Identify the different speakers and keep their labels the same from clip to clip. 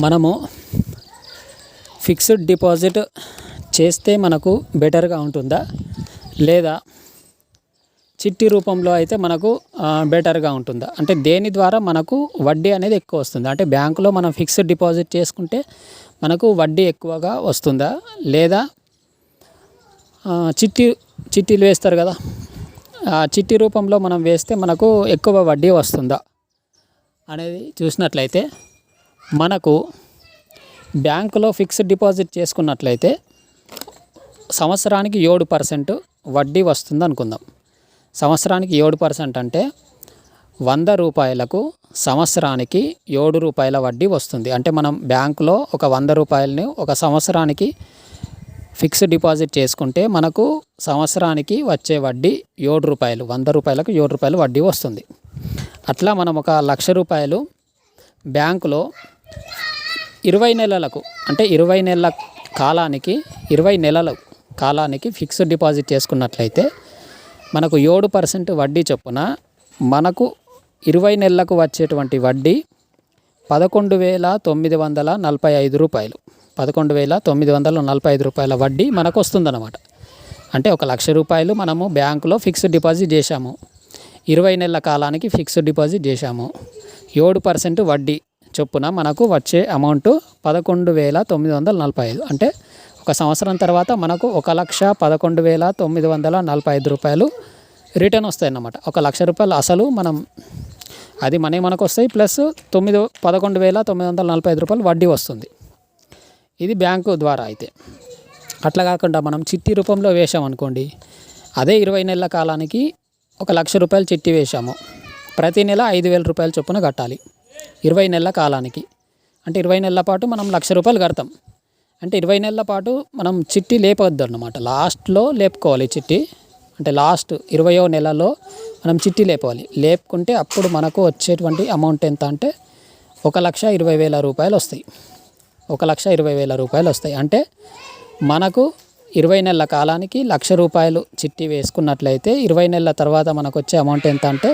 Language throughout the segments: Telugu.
Speaker 1: మనము ఫిక్స్డ్ డిపాజిట్ చేస్తే మనకు బెటర్గా ఉంటుందా, లేదా చిట్టి రూపంలో అయితే మనకు బెటర్గా ఉంటుందా? అంటే దేని ద్వారా మనకు వడ్డీ అనేది ఎక్కువ వస్తుంది? అంటే బ్యాంకులో మనం ఫిక్స్డ్ డిపాజిట్ చేసుకుంటే మనకు వడ్డీ ఎక్కువగా వస్తుందా, లేదా చిట్టీలు వేస్తారు కదా, ఆ చిట్టి రూపంలో మనం వేస్తే మనకు ఎక్కువ వడ్డీ వస్తుందా అనేది చూసినట్లయితే, మనకు బ్యాంకులో ఫిక్స్డ్ డిపాజిట్ చేసుకున్నట్లయితే సంవత్సరానికి 7% వడ్డీ వస్తుంది అనుకుందాం. సంవత్సరానికి 7% అంటే 100 రూపాయలకు సంవత్సరానికి 7 రూపాయల వడ్డీ వస్తుంది. అంటే మనం బ్యాంకులో ఒక 100 రూపాయలని ఒక సంవత్సరానికి ఫిక్స్డ్ డిపాజిట్ చేసుకుంటే మనకు సంవత్సరానికి వచ్చే వడ్డీ 7 రూపాయలు. 100 రూపాయలకు 7 రూపాయలు వడ్డీ వస్తుంది. అట్లా మనం ఒక 1,00,000 రూపాయలు బ్యాంకులో 20 నెలలకు, అంటే 20 నెలల కాలానికి 20 నెలల కాలానికి ఫిక్స్డ్ డిపాజిట్ చేసుకున్నట్లయితే మనకు 7% వడ్డీ చొప్పున మనకు 20 నెలలకు వచ్చేటువంటి వడ్డీ 11,945 రూపాయలు. 11,945 రూపాయల వడ్డీ మనకు వస్తుందన్నమాట. అంటే ఒక 1,00,000 రూపాయలు మనము బ్యాంకులో ఫిక్స్డ్ డిపాజిట్ చేశాము, 20 నెలల కాలానికి ఫిక్స్డ్ డిపాజిట్ చేశాము, 7% వడ్డీ చొప్పున మనకు వచ్చే అమౌంట్ 11,945. అంటే ఒక సంవత్సరం తర్వాత మనకు 1,11,945 రూపాయలు రిటర్న్ వస్తాయన్నమాట. 1,00,000 రూపాయలు అసలు అది మనకు వస్తాయి, ప్లస్ 11,945 రూపాయలు వడ్డీ వస్తుంది. ఇది బ్యాంకు ద్వారా. అయితే అట్లా కాకుండా మనం చిట్టి రూపంలో వేసామనుకోండి, అదే 20 నెలల కాలానికి 1,00,000 రూపాయలు చిట్టి వేసాము, ప్రతి నెల 5,000 రూపాయలు చొప్పున కట్టాలి 20 నెలల కాలానికి. అంటే 20 నెలల పాటు మనం 1,00,000 రూపాయలు కడతాం. అంటే 20 నెలల పాటు మనం చిట్టి లేపవద్దు అన్నమాట. లాస్ట్లో లేపుకోవాలి చిట్టి. అంటే లాస్ట్ 20వ నెలలో మనం చిట్టి లేపాలి. లేపుకుంటే అప్పుడు మనకు వచ్చేటువంటి అమౌంట్ ఎంత అంటే 1,20,000 రూపాయలు వస్తాయి. 1,20,000 రూపాయలు వస్తాయి. అంటే మనకు 20 నెలల కాలానికి 1,00,000 రూపాయలు చిట్టి వేసుకున్నట్లయితే 20 నెలల తర్వాత మనకు వచ్చే అమౌంట్ ఎంత అంటే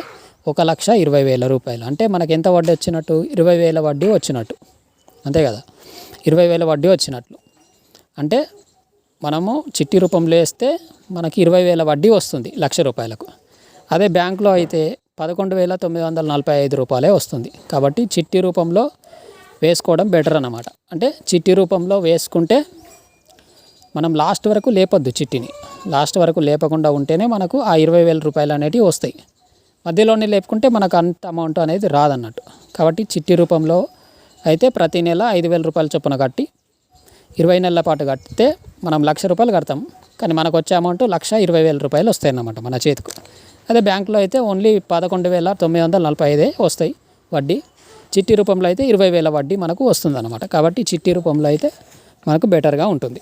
Speaker 1: 1,20,000 రూపాయలు. అంటే మనకి ఎంత వడ్డీ వచ్చినట్టు? 20,000 వడ్డీ వచ్చినట్టు, అంతే కదా. 20,000 వడ్డీ వచ్చినట్లు. అంటే మనము చిట్టి రూపంలో వేస్తే మనకి 20,000 వడ్డీ వస్తుంది 1,00,000 రూపాయలకు. అదే బ్యాంకులో అయితే 11,945 రూపాయలే వస్తుంది. కాబట్టి చిట్టి రూపంలో వేసుకోవడం బెటర్ అన్నమాట. అంటే చిట్టి రూపంలో వేసుకుంటే మనం లాస్ట్ వరకు లేపొద్దు చిట్టిని. లాస్ట్ వరకు లేపకుండా ఉంటేనే మనకు ఆ 20,000 రూపాయలు అనేటివి వస్తాయి. మధ్యలోనే లేపుకుంటే మనకు అంత అమౌంట్ అనేది రాదన్నట్టు. కాబట్టి చిట్టి రూపంలో అయితే ప్రతి నెల 5,000 రూపాయలు చొప్పున కట్టి 20 నెలల పాటు కడితే మనం 1,00,000 రూపాయలు కడతాం, కానీ మనకు వచ్చే అమౌంట్ 1,20,000 రూపాయలు వస్తాయి అన్నమాట మన చేతికి. అదే బ్యాంకులో అయితే ఓన్లీ 11,945 వస్తాయి వడ్డీ. చిట్టి రూపంలో అయితే 20,000 వడ్డీ మనకు వస్తుంది అన్నమాట. కాబట్టి చిట్టి రూపంలో అయితే మనకు బెటర్గా ఉంటుంది.